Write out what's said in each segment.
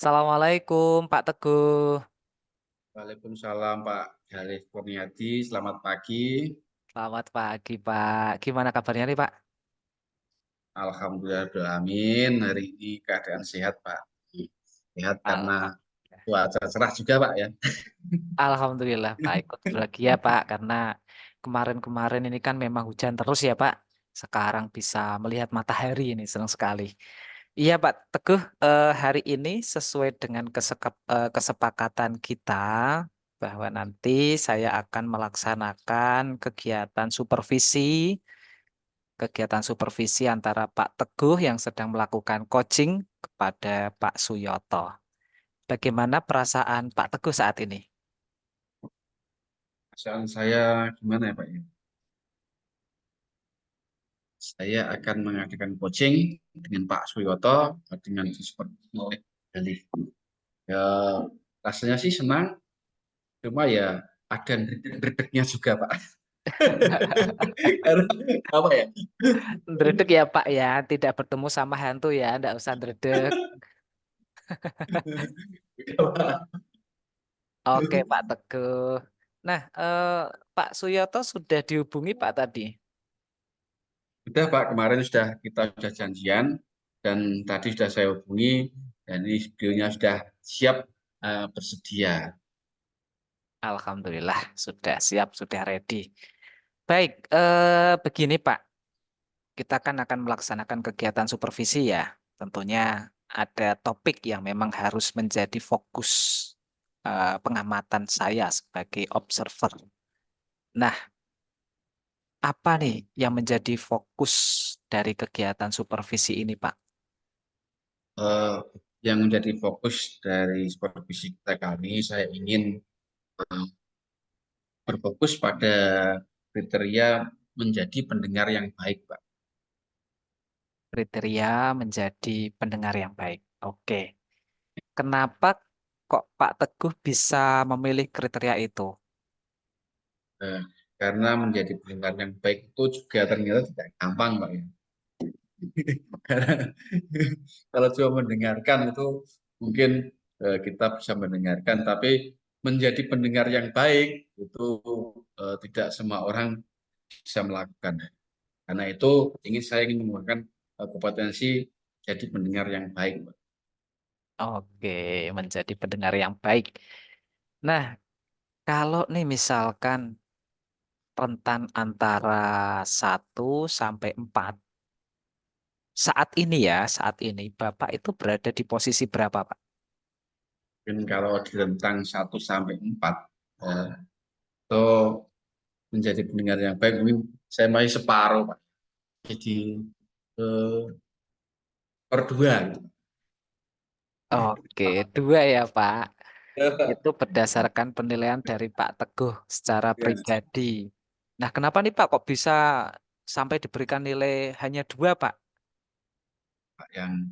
Assalamualaikum Pak Teguh. Waalaikumsalam Pak Galih Kurniadi, selamat pagi. Selamat pagi Pak. Gimana kabarnya nih Pak? Alhamdulillahirrahmanirrahim. Hari ini keadaan sehat Pak. Sehat karena Alhamdulillah. cuaca cerah juga Pak ya. Alhamdulillah Pak ikut bahagia Pak karena kemarin-kemarin ini kan memang hujan terus ya Pak. Sekarang bisa melihat matahari ini senang sekali. Iya Pak Teguh, hari ini sesuai dengan kesepakatan kita bahwa nanti saya akan melaksanakan kegiatan supervisi antara Pak Teguh yang sedang melakukan coaching kepada Pak Suyoto. Bagaimana perasaan Pak Teguh saat ini? Soal saya gimana ya Pak ya? Saya akan mengadakan coaching dengan Pak Suyoto dengan seperti oleh Galih. Ya, rasanya sih senang, cuma ya ada redeknya juga Pak. Karena apa ya? Ndredeg ya Pak ya, tidak bertemu sama hantu ya, ndak usah ndredeg. Oke Pak Teguh. Nah, Pak Suyoto sudah dihubungi Pak tadi. Sudah Pak, kemarin kita sudah janjian dan tadi sudah saya hubungi dan ini videonya sudah siap bersedia. Alhamdulillah sudah siap, sudah ready. Baik, begini Pak. Kita kan akan melaksanakan kegiatan supervisi ya. Tentunya ada topik yang memang harus menjadi fokus pengamatan saya sebagai observer. Nah, apa nih yang menjadi fokus dari kegiatan supervisi ini, Pak? Eh, yang menjadi fokus dari supervisi kita kali, saya ingin eh, berfokus pada kriteria menjadi pendengar yang baik, Pak. Kriteria menjadi pendengar yang baik. Oke. Kenapa kok Pak Teguh bisa memilih kriteria itu? Eh, karena menjadi pendengar yang baik itu juga ternyata tidak gampang, Pak ya. Karena kalau cuma mendengarkan itu mungkin kita bisa mendengarkan, tapi menjadi pendengar yang baik itu tidak semua orang bisa melakukan. Karena itu saya ingin menggunakan kompetensi jadi pendengar yang baik. Oke, menjadi pendengar yang baik. Nah, kalau nih misalkan rentan antara 1 sampai 4. Saat ini Bapak itu berada di posisi berapa, Pak? Mungkin kalau di rentang 1 sampai 4 itu menjadi pendengar yang baik, mungkin saya masih separuh, Pak. Jadi eh, per dua gitu. Oke, 2 ya, Pak. Itu berdasarkan penilaian dari Pak Teguh secara Ya, pribadi. Nah, kenapa nih Pak kok bisa sampai diberikan nilai hanya 2, Pak? Pak, yang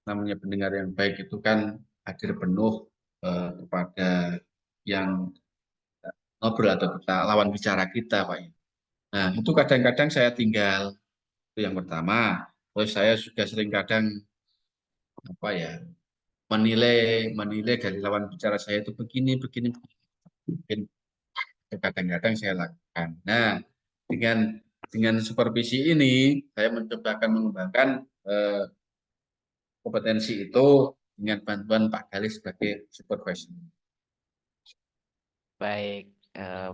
namanya pendengar yang baik itu kan hadir penuh kepada yang ngobrol atau kita lawan bicara kita, Pak. Nah, itu kadang-kadang saya tinggal. Itu yang pertama. Terus saya juga sering kadang apa ya menilai menilai dari lawan bicara saya itu begini begini mungkin kadang-kadang saya lakukan. Nah, dengan supervisi ini saya mencoba akan mengembangkan eh, kompetensi itu dengan bantuan Pak Galih sebagai supervisor. Baik,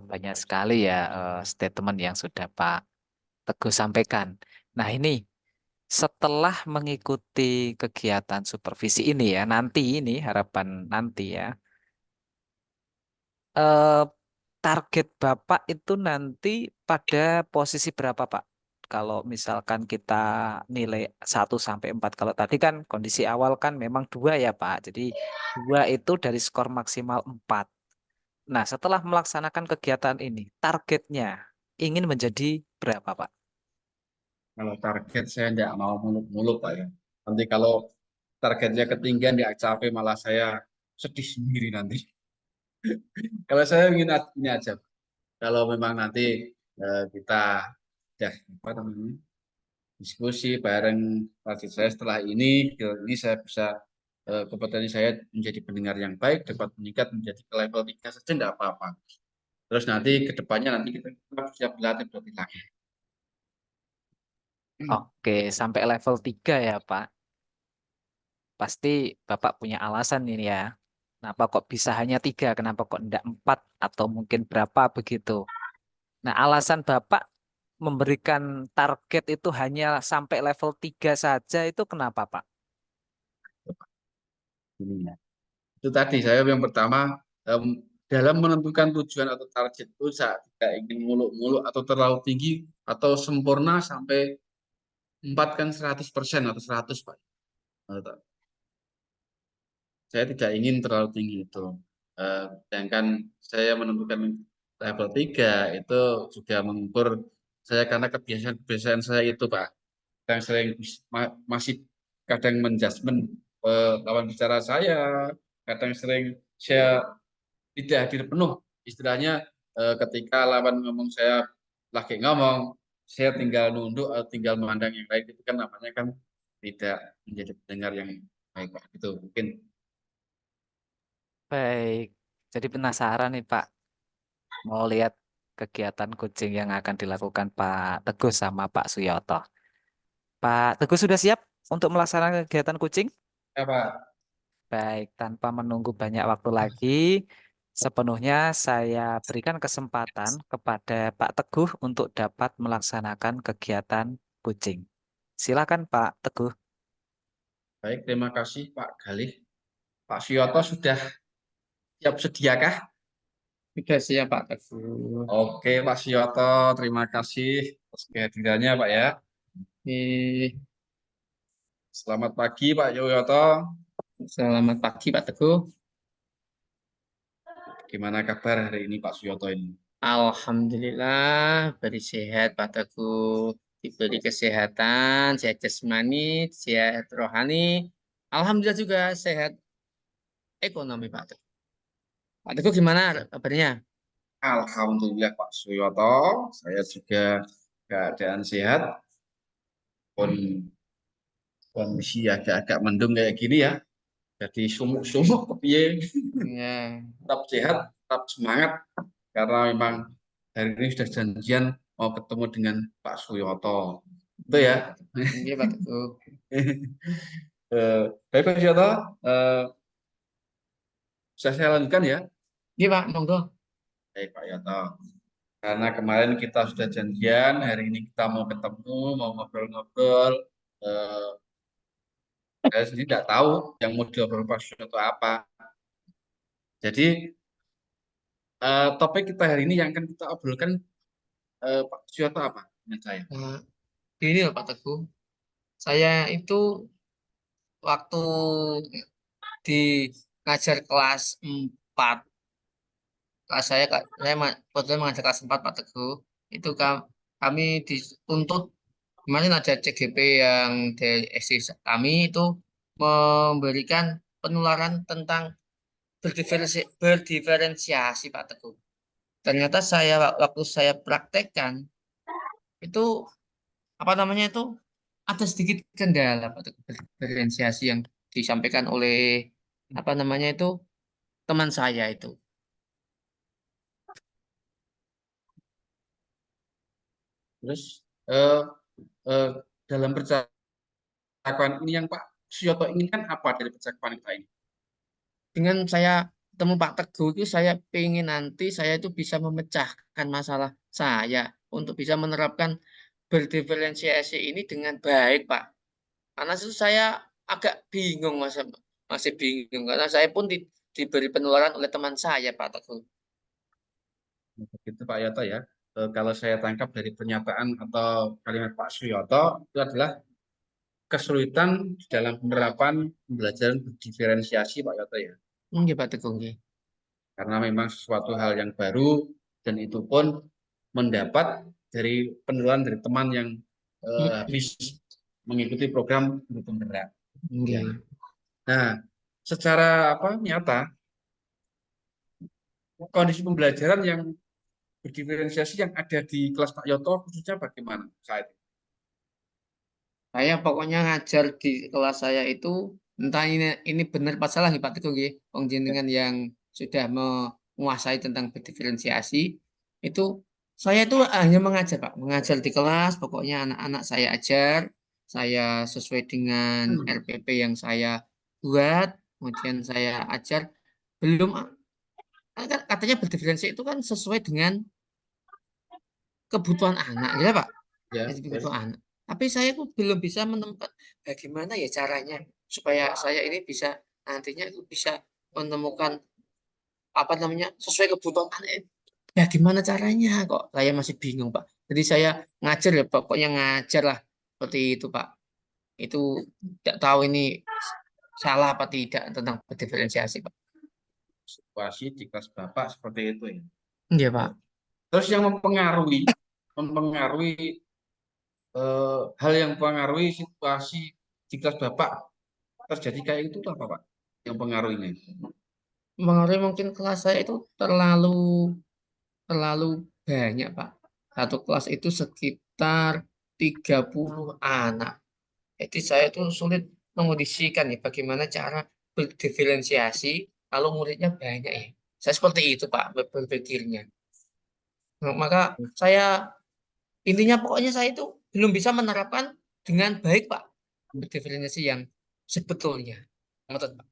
banyak sekali ya statement yang sudah Pak Teguh sampaikan. Nah, ini setelah mengikuti kegiatan supervisi ini ya, nanti ini harapan nanti ya, eh, target Bapak itu nanti pada posisi berapa, Pak? Kalau misalkan kita nilai 1 sampai 4, kalau tadi kan kondisi awal kan memang 2 ya, Pak. Jadi 2 itu dari skor maksimal 4. Nah, setelah melaksanakan kegiatan ini, targetnya ingin menjadi berapa, Pak? Kalau target saya tidak mau muluk-muluk Pak ya. Nanti kalau targetnya ketinggian tidak capai malah saya sedih sendiri nanti. Kalau saya ingin ini aja. Kalau memang nanti kita ya apa namanya diskusi bareng pasti saya setelah ini saya bisa kompetensi saya menjadi pendengar yang baik dapat meningkat menjadi ke level 3 saja tidak apa-apa. Terus nanti ke depannya nanti kita siap berlatih lagi. Oke, sampai level 3 ya, Pak. Pasti Bapak punya alasan ini ya. Kenapa kok bisa hanya 3? Kenapa kok tidak 4? Atau mungkin berapa begitu? Nah, alasan Bapak memberikan target itu hanya sampai level 3 saja itu kenapa, Pak? Ini ya. Itu tadi saya yang pertama dalam menentukan tujuan atau target itu saya tidak ingin muluk-muluk atau terlalu tinggi atau sempurna sampai 4 kan 100% atau 100 Pak. Saya tidak ingin terlalu tinggi itu. Sedangkan saya menentukan level 3 itu juga mengukur saya karena kebiasaan-kebiasaan saya itu Pak. Yang sering masih kadang menjudgment lawan bicara saya, kadang sering saya tidak hadir penuh. Istilahnya ketika lawan ngomong saya lagi ngomong, saya tinggal nunduk atau tinggal memandang yang lain itu kan namanya kan tidak menjadi pendengar yang baik Pak. Itu mungkin. Baik, jadi penasaran nih Pak, mau lihat kegiatan kucing yang akan dilakukan Pak Teguh sama Pak Suyoto. Pak Teguh sudah siap untuk melaksanakan kegiatan kucing? Ya Pak. Baik, tanpa menunggu banyak waktu lagi, sepenuhnya saya berikan kesempatan kepada Pak Teguh untuk dapat melaksanakan kegiatan kucing. Silakan Pak Teguh. Baik, terima kasih Pak Galih. Pak Suyoto sudah siap sediakah? Sudah siap Pak Teguh. Oke Pak Suyoto, terima kasih atas kehadirannya Pak ya. Oke. Selamat pagi Pak Suyoto. Selamat pagi Pak Teguh. Gimana kabar hari ini Pak Suyoto ini? Alhamdulillah beri sehat Pak Teguh. Diberi kesehatan, sehat jasmani, sehat rohani. Alhamdulillah juga sehat ekonomi Pak Teguh. Pak Teguh gimana kabarnya? Alhamdulillah Pak Suyoto, saya juga keadaan sehat, pun kondisi agak-agak mendung kayak gini ya. Jadi sumuk-sumuk kepiye, Ya, tetap sehat, tetap semangat karena memang hari ini sudah janjian mau ketemu dengan Pak Suyoto. Itu iya, ya. iya Pak Teguh. Baik Pak Suyoto, bisa saya lanjutkan ya? Iya Pak, monggo. Baik Pak Yoto. Karena kemarin kita sudah janjian, hari ini kita mau ketemu, mau ngobrol-ngobrol. Eh, saya sendiri tidak tahu yang mau diobrol Pak Suyoto apa. Jadi topik kita hari ini yang akan kita obrolkan Pak Suyoto apa dengan saya? Nah, ini loh Pak Teguh. Saya itu waktu di ngajar kelas 4, kelas saya kebetulan mengajar kelas 4 Pak Teguh, itu kami dituntut kemarin ada CGP yang dari SD kami itu memberikan penularan tentang berdiferensiasi Pak Teguh. Ternyata waktu saya praktekkan itu apa namanya itu ada sedikit kendala Pak Teguh, berdiferensiasi yang disampaikan oleh apa namanya itu teman saya itu. Terus eh, eh, dalam percakapan ini yang Pak Suyoto inginkan apa dari percakapan kita ini? Dengan saya ketemu Pak Teguh itu saya pengen nanti saya itu bisa memecahkan masalah saya untuk bisa menerapkan berdiferensiasi ini dengan baik Pak. Karena itu saya agak bingung masih bingung karena saya pun diberi penularan oleh teman saya Pak Teguh. Begitu Pak Yoto ya. Kalau saya tangkap dari pernyataan atau kalimat Pak Suyoto itu adalah kesulitan di dalam penerapan pembelajaran berdiferensiasi Pak Yoto ya. Nggih Pak Teguh nggih. Karena memang sesuatu hal yang baru dan itu pun mendapat dari penilaian dari teman yang Mm-mm. habis mengikuti program guru penggerak. Ya. Nggih. Nah, secara apa nyata kondisi pembelajaran yang berdiferensiasi yang ada di kelas Pak Yoto khususnya bagaimana saat ini? Saya pokoknya ngajar di kelas saya itu Entah ini benar apa salah nih Pak Teguh nggih. Wong jenengan yang sudah menguasai tentang berdiferensiasi itu saya itu hanya mengajar Pak, mengajar di kelas, pokoknya anak-anak saya ajar, saya sesuai dengan RPP yang saya buat, kemudian saya ajar. Belum kan katanya berdiferensi itu kan sesuai dengan kebutuhan anak, ya Pak? Ya, Jadi ya. kebutuhan anak. Tapi saya tuh belum bisa menemukan bagaimana ya caranya supaya saya ini bisa nantinya itu bisa menemukan apa namanya sesuai kebutuhan anak. Ya gimana caranya kok saya masih bingung Pak. Jadi saya ngajar ya pokoknya ngajar lah seperti itu Pak. Itu tidak tahu ini salah apa tidak tentang diferensiasi Pak. Situasi di kelas Bapak seperti itu ya. Iya Pak. Terus yang mempengaruhi hal yang mempengaruhi situasi di kelas Bapak terjadi kayak itu apa Pak? Yang pengaruhnya? Mengenai mungkin kelas saya itu terlalu terlalu banyak Pak. Satu kelas itu sekitar 30 anak. Jadi saya itu sulit mengondisikan ya bagaimana cara berdiferensiasi kalau muridnya banyak ya. Saya seperti itu Pak berpikirnya. Nah, maka saya intinya pokoknya saya itu belum bisa menerapkan dengan baik Pak berdiferensiasi yang sebetulnya. Ngoten, Pak.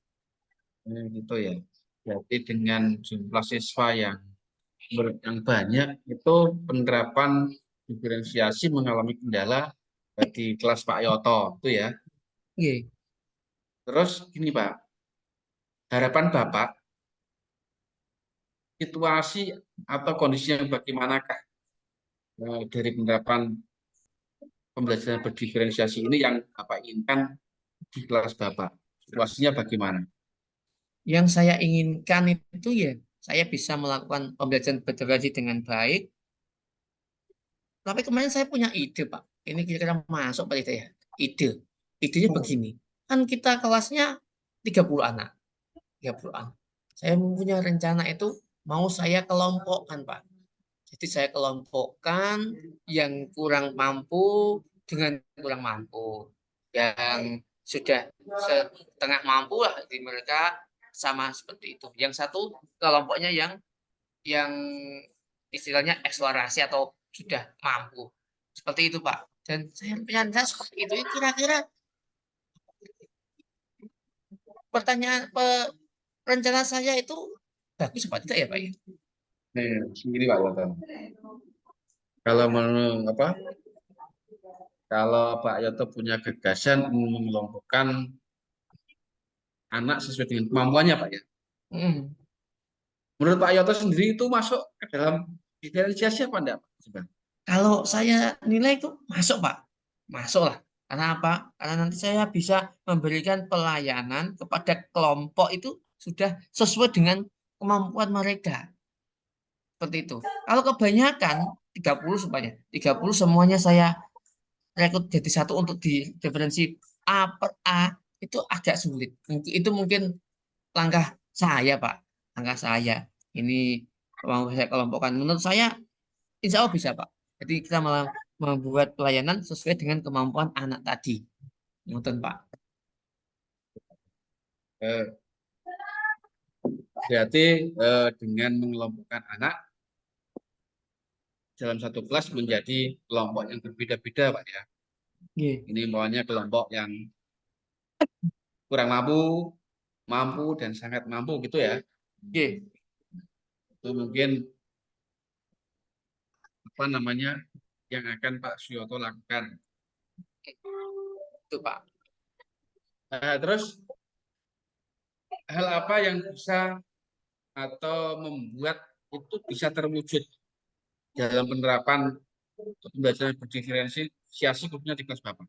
Gitu ya. Jadi dengan jumlah siswa yang banyak itu penerapan diferensiasi mengalami kendala di kelas Pak Yoto itu ya. Iya. Terus gini Pak, harapan Bapak situasi atau kondisi yang bagaimanakah dari penerapan pembelajaran berdiferensiasi ini yang Bapak inginkan di kelas Bapak? Situasinya bagaimana? Yang saya inginkan itu ya saya bisa melakukan pembelajaran berdiferensiasi dengan baik. Tapi kemarin saya punya ide, Pak. Ini kira-kira masuk Pak itu ya. Ide. Idenya begini. Kan kita kelasnya 30 anak. 30 anak. Saya mempunyai rencana itu mau saya kelompokkan, Pak. Jadi saya kelompokkan yang kurang mampu dengan kurang mampu. Yang sudah setengah mampu lah di mereka sama seperti itu. Yang satu kelompoknya yang istilahnya eksplorasi atau sudah mampu. Seperti itu, Pak. Dan saya punya seperti itu. Kira-kira pertanyaan rencana saya itu bagus apa tidak ya, Pak? Ya? Sendiri Pak Yoto. Kalau apa? Kalau Pak Yoto punya gagasan mengelompokkan anak sesuai dengan kemampuannya Pak ya. Hmm. Menurut Pak Yoto sendiri itu masuk ke dalam diferensiasi apa enggak Pak? Coba. Kalau saya nilai itu masuk, Pak. Masuk lah. Karena apa? Karena nanti saya bisa memberikan pelayanan kepada kelompok itu sudah sesuai dengan kemampuan mereka. Seperti itu. Kalau kebanyakan 30 supaya 30 semuanya saya rekrut jadi satu untuk di referensi A per A itu agak sulit. Itu mungkin langkah saya, Pak. Langkah saya. Ini mau saya kelompokkan. Menurut saya, insya Allah bisa, Pak. Jadi kita malah membuat pelayanan sesuai dengan kemampuan anak tadi. Ngoten, Pak. Eh, Berarti dengan mengelompokkan anak dalam satu kelas menjadi kelompok yang berbeda-beda Pak ya. Nggih. Ini maunya kelompok yang kurang mampu, mampu dan sangat mampu gitu ya. Nggih. Itu mungkin apa namanya yang akan Pak Suyoto lakukan. Itu, Pak. Terus hal apa yang bisa atau membuat itu bisa terwujud dalam penerapan pembelajaran berdiferensiasi khususnya di kelas Bapak?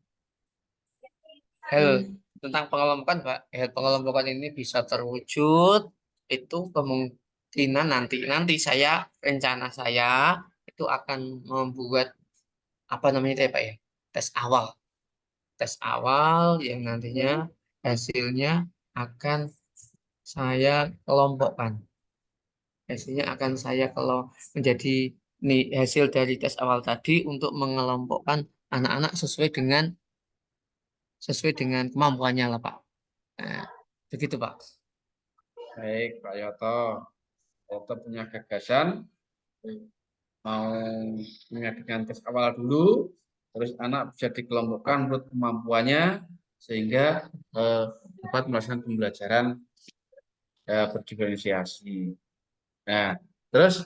Hal tentang pengelompokan, Pak. Hal pengelompokan ini bisa terwujud itu kemungkinan nanti saya rencana saya itu akan membuat apa namanya itu ya, Pak ya? Tes awal. Tes awal yang nantinya hasilnya akan saya kelompokkan. Hasilnya akan saya kalau menjadi nih hasil dari tes awal tadi untuk mengelompokkan anak-anak sesuai dengan kemampuannya lah Pak. Nah, begitu Pak. Baik, Pak Yoto. Yoto punya gagasan mau mengadakan tes awal dulu, terus anak bisa dikelompokkan menurut kemampuannya sehingga dapat melaksanakan pembelajaran berdiferensiasi. Nah, terus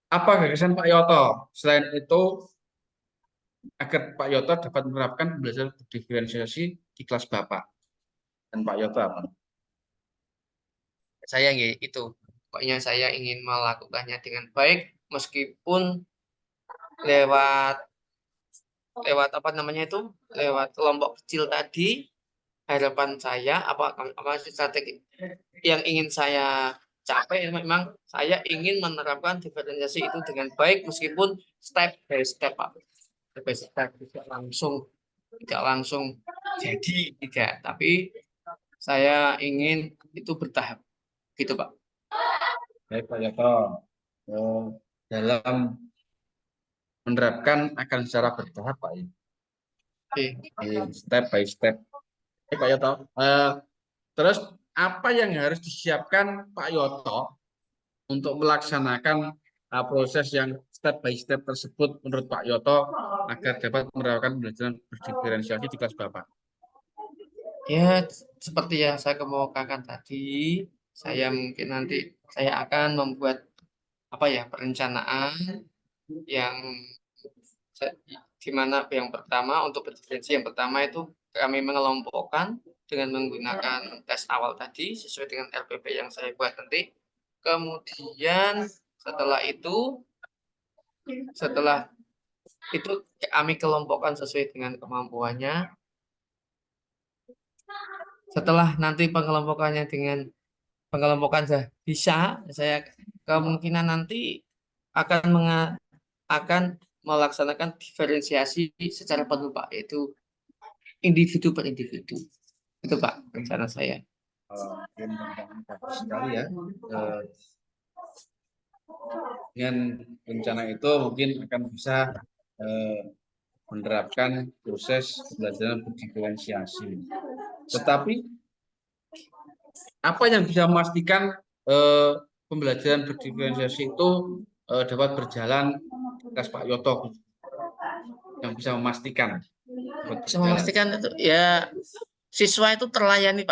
apa gagasan Pak Yoto? Selain itu, agar Pak Yoto dapat menerapkan pembelajaran berdiferensiasi di kelas Bapak dan Pak Yoto apa? Saya itu, pokoknya saya ingin melakukannya dengan baik meskipun lewat lewat apa namanya itu, lewat kelompok kecil tadi. Harapan saya apa sih strategi yang ingin saya capai, memang saya ingin menerapkan diferensiasi itu dengan baik meskipun step by step Pak. Step by step, tidak langsung jadi, tidak, tapi saya ingin itu bertahap gitu Pak. Baik, Pak Yoto. Eh, dalam menerapkan akan secara bertahap, Pak ya. Oke. Step by step. Pak Yoto. Terus apa yang harus disiapkan Pak Yoto untuk melaksanakan proses yang step by step tersebut menurut Pak Yoto agar dapat menerapkan pembelajaran berdiferensiasi di kelas Bapak? Ya, seperti yang saya kemukakan tadi, saya mungkin nanti saya akan membuat apa ya, perencanaan yang di mana yang pertama untuk berdiferensi, yang pertama itu kami mengelompokkan dengan menggunakan tes awal tadi sesuai dengan LPP yang saya buat nanti. Kemudian setelah itu kami kelompokkan sesuai dengan kemampuannya. Setelah nanti pengelompokan sudah bisa, saya kemungkinan nanti akan melaksanakan diferensiasi secara penuh Pak, yaitu individu per individu. Itu Pak rencana saya. Bagus sekali ya. Dengan rencana itu mungkin akan bisa menerapkan proses pembelajaran berdiferensiasi. Tetapi apa yang bisa memastikan pembelajaran berdiferensiasi itu dapat berjalan tes Pak Yoto yang bisa memastikan dapat Bisa berjalan? memastikan itu ya, siswa itu terlayani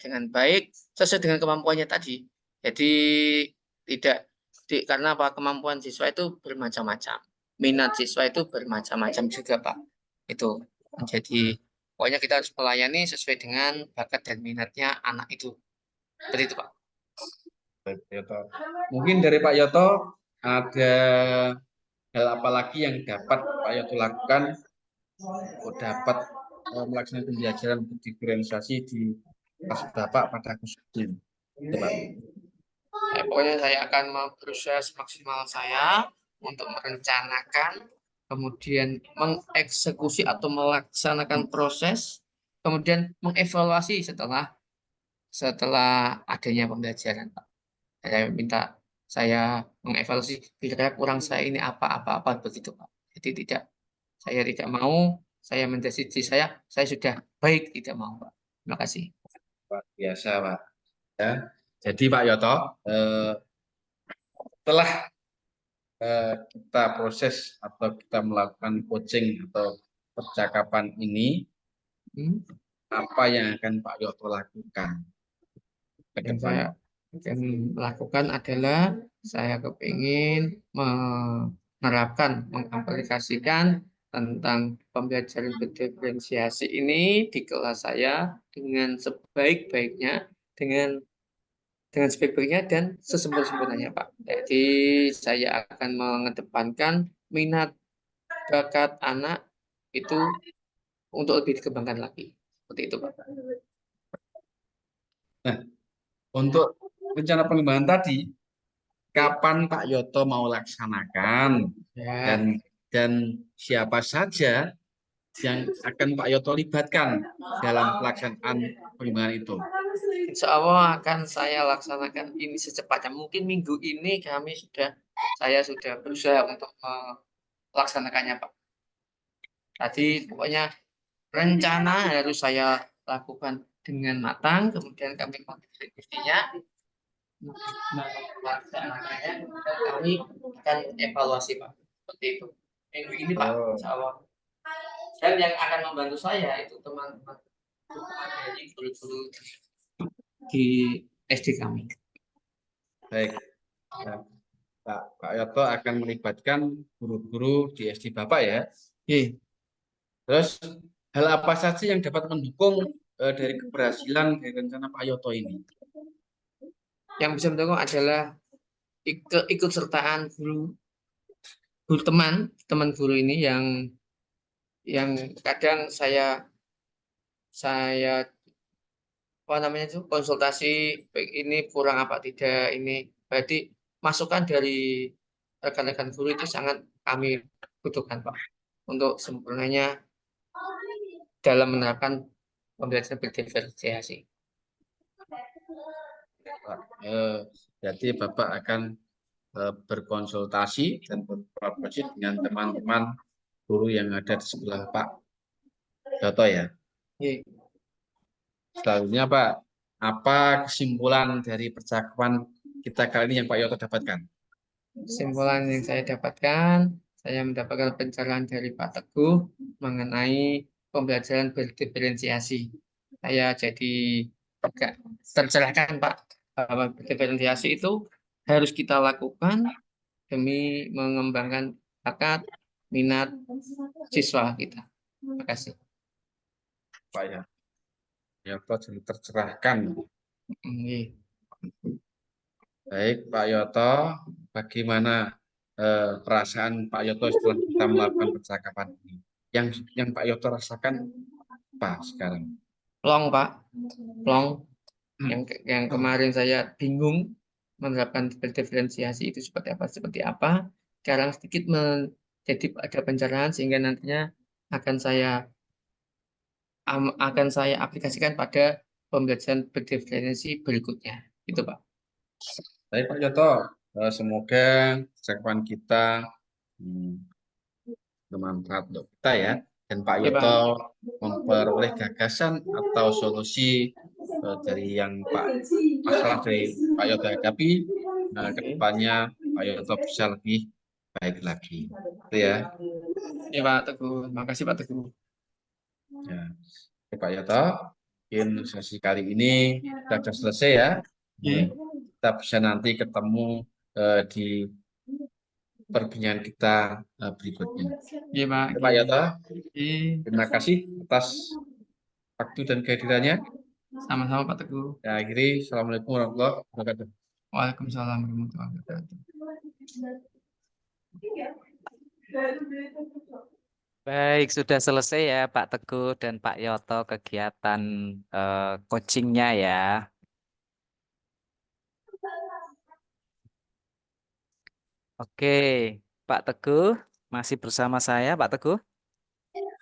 dengan baik sesuai dengan kemampuannya tadi. Jadi karena apa, kemampuan siswa itu bermacam-macam, minat siswa itu bermacam-macam juga Pak. Itu jadi pokoknya kita harus melayani sesuai dengan bakat dan minatnya anak itu. Seperti itu Pak. Baik, Pak Yoto. Mungkin dari Pak Yoto ada hal apa lagi yang dapat Pak Yoto lakukan untuk dapat melaksanakan pembelajaran diferensiasi di kelas Bapak pada khususnya. Pokoknya saya akan berusaha semaksimal saya untuk merencanakan, kemudian mengeksekusi atau melaksanakan proses, kemudian mengevaluasi setelah adanya pembelajaran Pak. Saya mengevaluasi kira-kira kurang saya ini apa begitu Pak. Jadi saya tidak mau saya menjadi saya sudah baik, tidak mau Pak. Terima kasih. Luar biasa, Pak. Ya. Jadi Pak Yoto, setelah kita proses atau kita melakukan coaching atau percakapan ini, apa yang akan Pak Yoto lakukan ke Yang saya depan? akan lakukan adalah saya kepingin mengaplikasikan tentang pembelajaran berdiferensiasi ini di kelas saya dengan sebaik-baiknya, dengan sebaik-baiknya dan sesempurna-sempurnanya Pak. Jadi saya akan mengedepankan minat bakat anak itu untuk lebih dikembangkan lagi. Seperti itu Pak. Nah, untuk rencana pengembangan tadi, kapan Pak Yoto mau laksanakan Ya. dan siapa saja yang akan Pak Yoto libatkan dalam pelaksanaan pengembangan itu? Insya Allah akan saya laksanakan ini secepatnya. Mungkin minggu ini saya sudah berusaha untuk melaksanakannya, Pak. Tadi pokoknya rencana harus saya lakukan dengan matang, kemudian kami mengkritisinya, melaksanakannya, dan kami akan evaluasi Pak. Seperti itu. Minggu ini Pak, Oh, insya Allah. Dan yang akan membantu saya itu teman-teman dari guru-guru di SD kami. baik. Nah, Pak Yoto akan melibatkan guru-guru di SD Bapak ya. Oke. Terus hal apa saja yang dapat mendukung dari keberhasilan dari rencana Pak Yoto ini? Yang bisa mendukung adalah ikut sertaan guru teman guru ini yang kadang saya apa namanya itu konsultasi baik ini kurang apa tidak ini berarti masukan dari rekan-rekan guru itu sangat kami butuhkan Pak untuk sempurnanya dalam menerapkan pembelajaran berdiferensiasi. Pak, jadi Bapak akan berkonsultasi dan berkolaborasi dengan teman-teman guru yang ada di sebelah Pak Yoto ya. Oke. Selanjutnya Pak, apa kesimpulan dari percakapan kita kali ini yang Pak Yoto dapatkan? Kesimpulan yang saya mendapatkan pencerahan dari Pak Teguh mengenai pembelajaran berdiferensiasi. Saya jadi agak tercerahkan Pak bahwa berdiferensiasi itu harus kita lakukan demi mengembangkan bakat, minat siswa kita. Terima kasih. Pak ya, Yoto jadi tercerahkan. Oke. Baik Pak Yoto, bagaimana perasaan Pak Yoto setelah kita melakukan percakapan ini? Yang Pak Yoto rasakan apa sekarang? Long Pak, long. Yang kemarin saya bingung menerapkan berdiferensiasi itu seperti apa. Sekarang sedikit jadi ada pencerahan sehingga nantinya akan saya aplikasikan pada pembelajaran berdiferensiasi berikutnya. Itu Pak. Baik Pak Yoto, semoga percakapan kita hmm, bermanfaat untuk kita ya. Dan Pak Ya Pak. Yoto memperoleh gagasan atau solusi dari masalah dari Pak Yoto hadapi. Nah, ke depannya Pak Yoto bisa lebih baik lagi. Itu ya. Ya Pak Teguh. Terima kasih Pak Teguh. Ya. Oke, Pak Yoto, mungkin sesi kali ini kita sudah selesai ya. Oke. Kita bisa nanti ketemu di perbincangan kita berikutnya. Iya Pak. Oke, Pak Yoto, Oke. terima kasih atas waktu dan kehadirannya. Sama-sama Pak Teguh. Ya, akhiri, Assalamualaikum warahmatullahi wabarakatuh. Waalaikumsalam warahmatullahi wabarakatuh. Baik, sudah selesai ya Pak Teguh dan Pak Yoto kegiatan coachingnya ya. Oke, Pak Teguh masih bersama saya, Pak Teguh.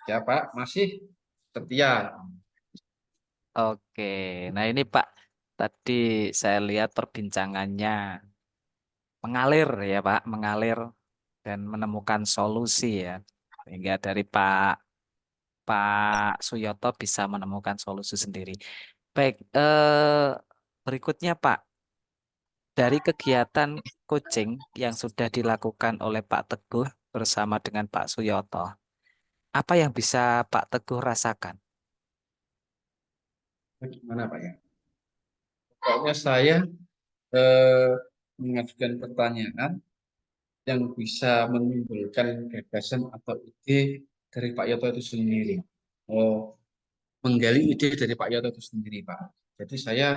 Ya, Pak, masih setia. Oke, nah ini Pak, tadi saya lihat perbincangannya mengalir ya Pak, mengalir dan menemukan solusi ya. Sehingga dari Pak Suyoto bisa menemukan solusi sendiri. Baik, berikutnya Pak, dari kegiatan coaching yang sudah dilakukan oleh Pak Teguh bersama dengan Pak Suyoto, apa yang bisa Pak Teguh rasakan? Bagaimana, Pak ya? Pokoknya saya eh, mengajukan pertanyaan yang bisa menimbulkan gagasan atau ide dari Pak Yoto itu sendiri. Oh, menggali ide dari Pak Yoto itu sendiri, Pak. Jadi saya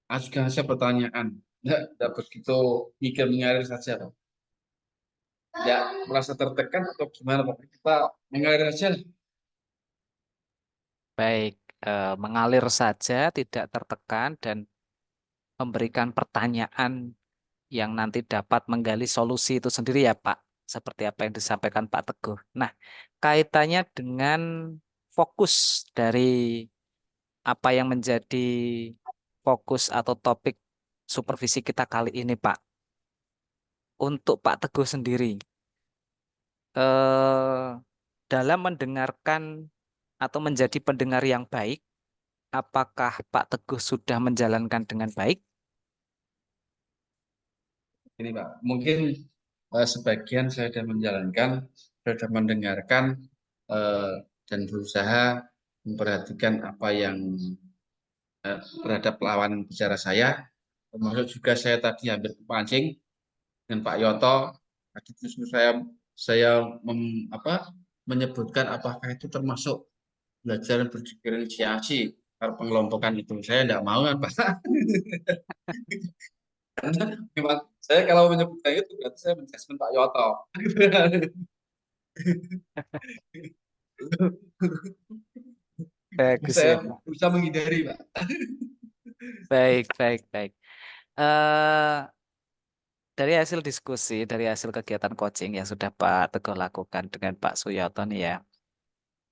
ajukan saja pertanyaan. Tidak begitu mikir mengalir saja, Pak. Ya, merasa tertekan atau gimana, Pak? Kita mengalir saja. Baik, mengalir saja, tidak tertekan dan memberikan pertanyaan yang nanti dapat menggali solusi itu sendiri ya Pak, seperti apa yang disampaikan Pak Teguh. Nah, kaitannya dengan fokus dari apa yang menjadi fokus atau topik supervisi kita kali ini Pak. Untuk Pak Teguh sendiri, dalam mendengarkan atau menjadi pendengar yang baik, apakah Pak Teguh sudah menjalankan dengan baik? Ini Pak, mungkin sebagian saya sudah menjalankan, sudah mendengarkan eh, dan berusaha memperhatikan apa yang terhadap lawan bicara saya, termasuk juga saya tadi hampir kepancing dengan Pak Yoto. Tadi justru saya menyebutkan apakah itu termasuk belajar berdiferensiasi kalau pengelompokan itu. Saya tidak mau kan Pak. Karena memang saya kalau menyebutkan itu berarti saya menjudgment Pak Yoto. Bagus Saya ya, Pak. berusaha menghindari Pak. Baik, baik, baik. Eh, dari hasil diskusi, dari hasil kegiatan coaching yang sudah Pak Teguh lakukan dengan Pak Suyoto nih ya,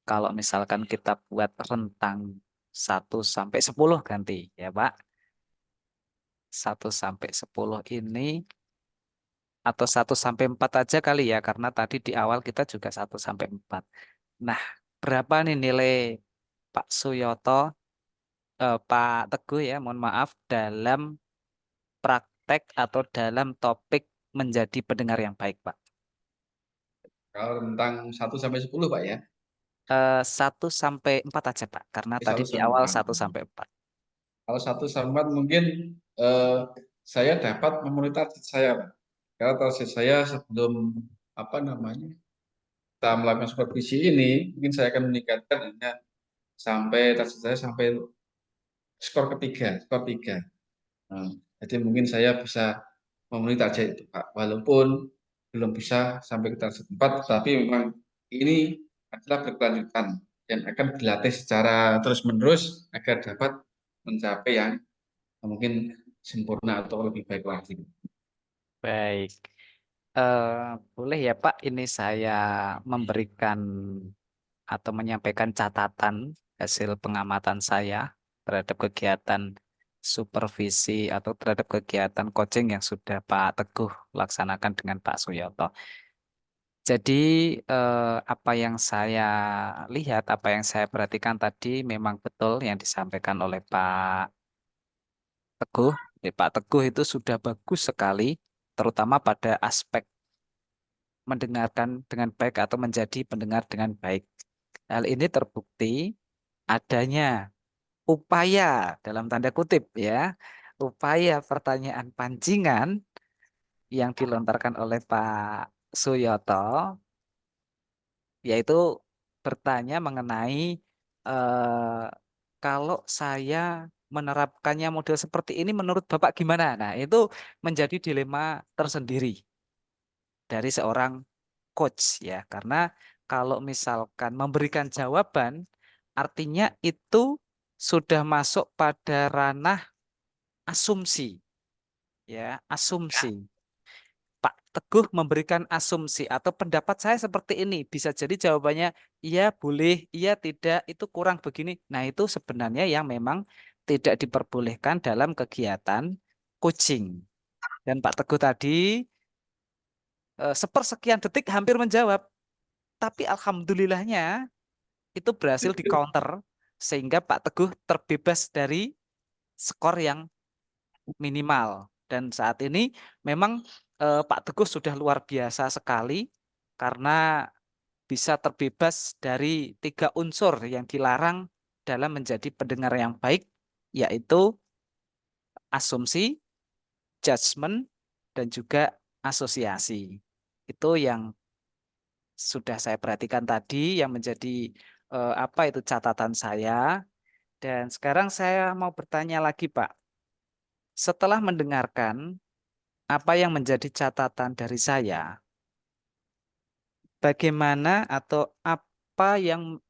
kalau misalkan kita buat rentang 1 sampai 10 ganti ya Pak, 1 sampai 10 ini atau 1 sampai 4 aja kali ya, karena tadi di awal kita juga 1 sampai 4. Nah, berapa nih nilai Pak Suyoto, Pak Teguh ya, mohon maaf, dalam praktek atau dalam topik menjadi pendengar yang baik, Pak? Kalau tentang 1 sampai 10 Pak ya. 1 sampai 4 aja, Pak, karena tadi Satu di sampai awal empat. 1 sampai 4. Kalau 1 sampai 4 mungkin eh, saya dapat memenuhi target saya Pak. Karena target saya sebelum apa namanya kita melakukan supervisi ini, mungkin saya akan meningkatkan hanya sampai target saya sampai skor 3. Nah, jadi mungkin saya bisa memenuhi target itu Pak. Walaupun belum bisa sampai ke target 4, tapi memang ini adalah berkelanjutan dan akan dilatih secara terus-menerus agar dapat mencapai yang mungkin sempurna atau lebih baik lagi. Baik. Eh, boleh ya, Pak, ini saya memberikan atau menyampaikan catatan hasil pengamatan saya terhadap kegiatan supervisi atau terhadap kegiatan coaching yang sudah Pak Teguh laksanakan dengan Pak Suyoto. Jadi apa yang saya lihat, apa yang saya perhatikan tadi memang betul yang disampaikan oleh Pak Teguh. Pak Teguh itu sudah bagus sekali, terutama pada aspek mendengarkan dengan baik atau menjadi pendengar dengan baik. Hal ini terbukti adanya upaya dalam tanda kutip ya, upaya pertanyaan pancingan yang dilontarkan oleh Pak Suyoto, yaitu bertanya mengenai eh, kalau saya menerapkannya model seperti ini menurut Bapak gimana? Nah, itu menjadi dilema tersendiri dari seorang coach ya, karena kalau misalkan memberikan jawaban, artinya itu sudah masuk pada ranah asumsi ya, asumsi. Pak Teguh memberikan asumsi atau pendapat saya seperti ini. Bisa jadi jawabannya iya boleh, iya tidak, itu kurang begini. Nah, itu sebenarnya yang memang tidak diperbolehkan dalam kegiatan coaching. Dan Pak Teguh tadi sepersekian detik hampir menjawab. Tapi alhamdulillahnya itu berhasil di counter sehingga Pak Teguh terbebas dari skor yang minimal. Dan saat ini memang Pak Teguh sudah luar biasa sekali karena bisa terbebas dari 3 unsur yang dilarang dalam menjadi pendengar yang baik, yaitu asumsi, judgement, dan juga asosiasi. Itu yang sudah saya perhatikan tadi yang menjadi apa itu catatan saya. Dan sekarang saya mau bertanya lagi, Pak. Setelah mendengarkan apa yang menjadi catatan dari saya, bagaimana atau apa yang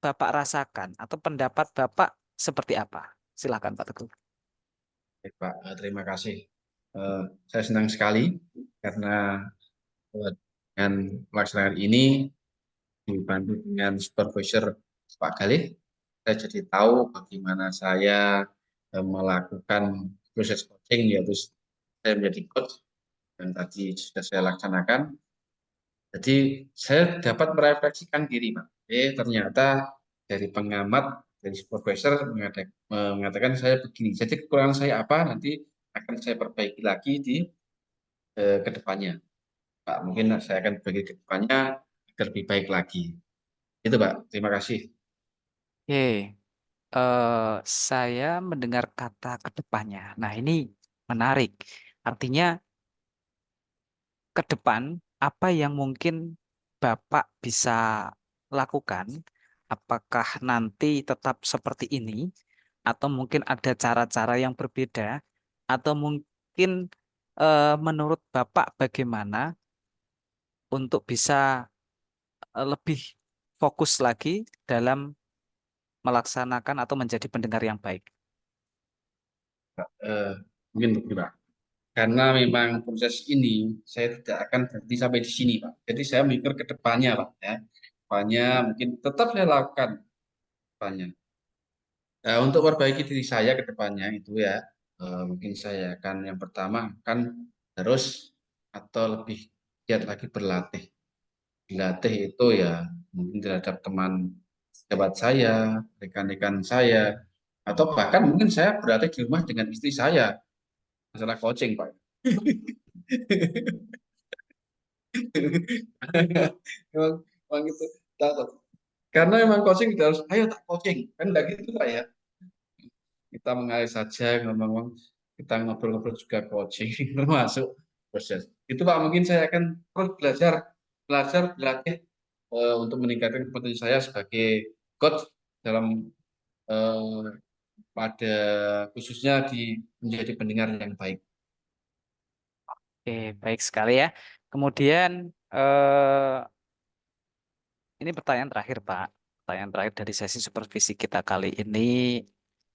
Bapak rasakan atau pendapat Bapak seperti apa? Silakan Pak Teguh. Baik, Pak, terima kasih. Saya senang sekali karena dengan pelaksanaan ini dibantu dengan supervisor Pak Galih, saya jadi tahu bagaimana saya melakukan proses coaching, yaitu saya menjadi coach dan tadi sudah saya laksanakan. Jadi saya dapat merefleksikan diri, Pak. Ternyata dari pengamat dari supervisor mengatakan saya begini. Jadi kekurangan saya apa nanti akan saya perbaiki lagi di ke depannya. Pak, mungkin saya akan bagi ke depannya agar lebih baik lagi. Itu Pak, terima kasih. Oke, saya mendengar kata kedepannya. Nah, ini menarik. Artinya ke depan apa yang mungkin Bapak bisa lakukan? Apakah nanti tetap seperti ini, atau mungkin ada cara-cara yang berbeda, atau mungkin menurut Bapak bagaimana untuk bisa lebih fokus lagi dalam melaksanakan atau menjadi pendengar yang baik? Eh, Mungkin begini Pak. Karena memang proses ini saya tidak akan berhenti sampai di sini Pak. Jadi saya mikir ke depannya Pak ya. Depannya mungkin tetap saya lakukan depannya. Untuk perbaiki diri saya ke depannya itu ya, mungkin saya akan yang pertama kan harus atau lebih giat lagi berlatih. Dilatih itu ya mungkin terhadap teman sahabat saya, rekan-rekan saya, atau bahkan mungkin saya berlatih di rumah dengan istri saya. Masalah coaching, Pak. Memang, memang itu takut. Karena memang coaching kita harus, ayo tak coaching. Kan enggak gitu, Pak ya. Kita mengalir saja, ngomong-ngomong, kita ngobrol-ngobrol juga coaching, termasuk proses. Itu Pak, mungkin saya akan terus belajar, berlatih untuk meningkatkan kompetensi saya sebagai coach dalam eh, pada khususnya di menjadi pendengar yang baik. Oke, baik sekali ya. Kemudian ini pertanyaan terakhir, Pak. Pertanyaan terakhir dari sesi supervisi kita kali ini,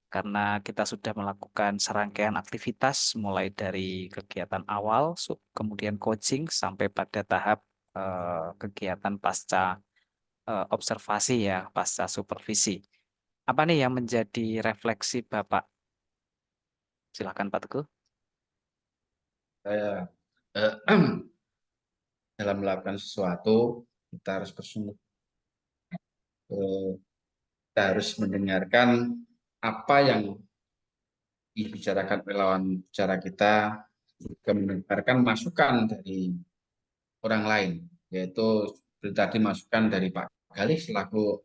karena kita sudah melakukan serangkaian aktivitas mulai dari kegiatan awal, kemudian coaching sampai pada tahap kegiatan pasca observasi ya, pasca supervisi. Apa nih yang menjadi refleksi Bapak? Silakan Pak Teguh. Saya dalam melakukan sesuatu kita harus bersungguh, kita harus mendengarkan apa yang dibicarakan oleh lawan bicara kita, juga mendengarkan masukan dari orang lain, yaitu seperti tadi masukan dari Pak Galih selaku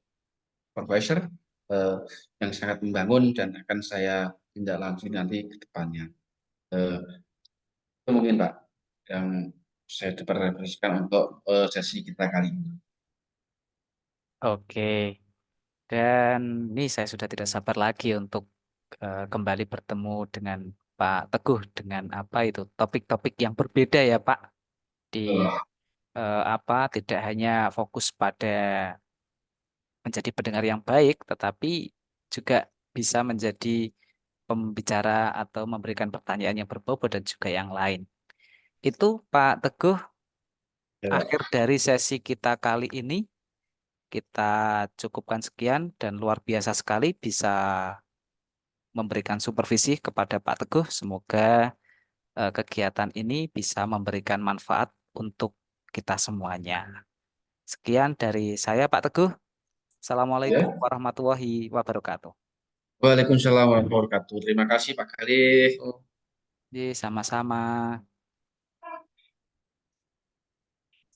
supervisor eh, yang sangat membangun dan akan saya tindak lanjut nanti ke depannya. Eh, itu mungkin Pak yang saya dapat refleksikan untuk sesi kita kali ini. Oke, dan ini saya sudah tidak sabar lagi untuk kembali bertemu dengan Pak Teguh dengan apa itu topik-topik yang berbeda ya Pak, di apa tidak hanya fokus pada menjadi pendengar yang baik, tetapi juga bisa menjadi pembicara atau memberikan pertanyaan yang berbobot dan juga yang lain. Itu Pak Teguh, Ya, Pak. akhir dari sesi kita kali ini. Kita cukupkan sekian dan luar biasa sekali bisa memberikan supervisi kepada Pak Teguh. Semoga kegiatan ini bisa memberikan manfaat untuk kita semuanya. Sekian dari saya Pak Teguh. Assalamualaikum Ya. warahmatullahi wabarakatuh. Waalaikumsalam warahmatullahi wabarakatuh. Terima kasih Pak Galih. Jadi sama-sama.